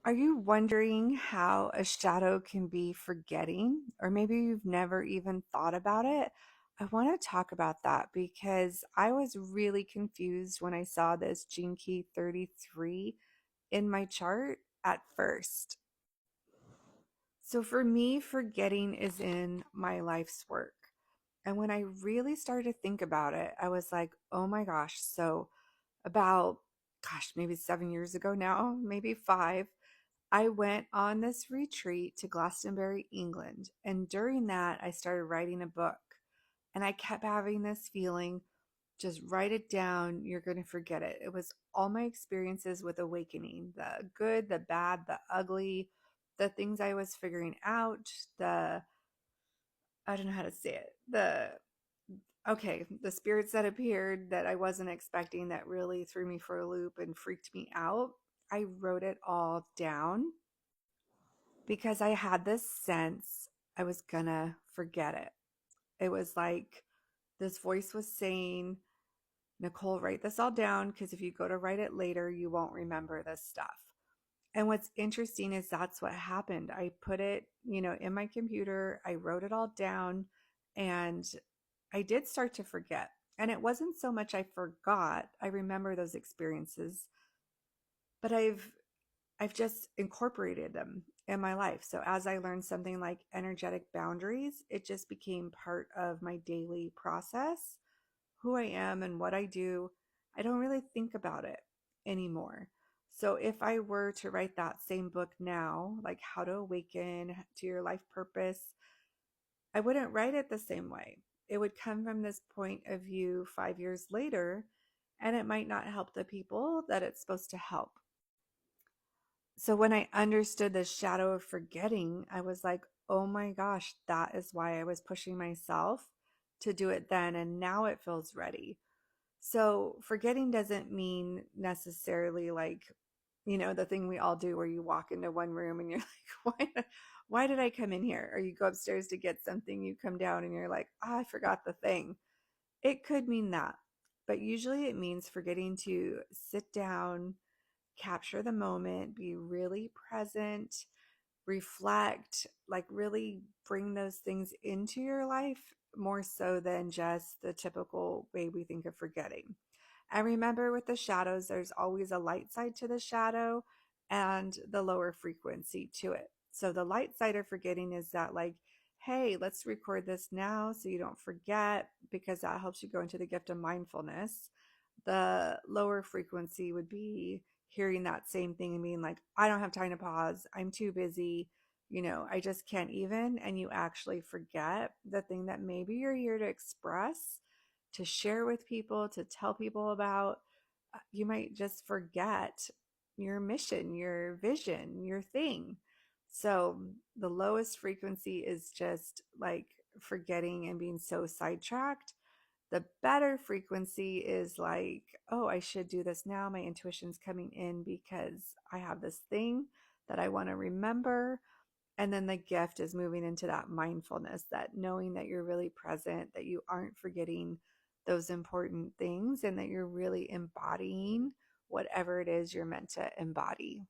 Are you wondering how a shadow can be forgetting? Or maybe you've never even thought about it? I want to talk about that because I was really confused when I saw this Gene Key 33 in my chart at first. So for me, forgetting is in my life's work. And when I really started to think about it, I was like, oh my gosh. So about, maybe 7 years ago now, maybe five, I went on this retreat to Glastonbury, England. And during that, I started writing a book. And I kept having this feeling, just write it down, you're going to forget it. It was all my experiences with awakening, the good, the bad, the ugly, the things I was figuring out, I don't know how to say it, the spirits that appeared that I wasn't expecting that really threw me for a loop and freaked me out. I wrote it all down because I had this sense I was gonna forget it. It was like this voice was saying, Nicole, write this all down because if you go to write it later, you won't remember this stuff. And what's interesting is that's what happened. I put it, in my computer, I wrote it all down, and I did start to forget. And it wasn't so much I forgot, I remember those experiences, but I've just incorporated them in my life. So as I learned something like energetic boundaries, it just became part of my daily process, who I am and what I do. I don't really think about it anymore. So if I were to write that same book now, like How to Awaken to Your Life Purpose, I wouldn't write it the same way. It would come from this point of view 5 years later, and it might not help the people that it's supposed to help. So when I understood the shadow of forgetting, I was like, oh my gosh, that is why I was pushing myself to do it then. And now it feels ready. So forgetting doesn't mean necessarily like, the thing we all do where you walk into one room and you're like, why did I come in here? Or you go upstairs to get something, you come down and you're like, I forgot the thing. It could mean that. But usually it means forgetting to sit down, capture the moment, be really present, reflect, like really bring those things into your life more so than just the typical way we think of forgetting. And remember, with the shadows, there's always a light side to the shadow and the lower frequency to it. So the light side of forgetting is that, like, hey, let's record this now so you don't forget, because that helps you go into the gift of mindfulness. The lower frequency would be hearing that same thing and being like, I don't have time to pause. I'm too busy. I just can't even. And you actually forget the thing that maybe you're here to express, to share with people, to tell people about. You might just forget your mission, your vision, your thing. So the lowest frequency is just like forgetting and being so sidetracked. The better frequency is like, oh, I should do this now. My intuition's coming in because I have this thing that I want to remember. And then the gift is moving into that mindfulness, that knowing that you're really present, that you aren't forgetting those important things, and that you're really embodying whatever it is you're meant to embody.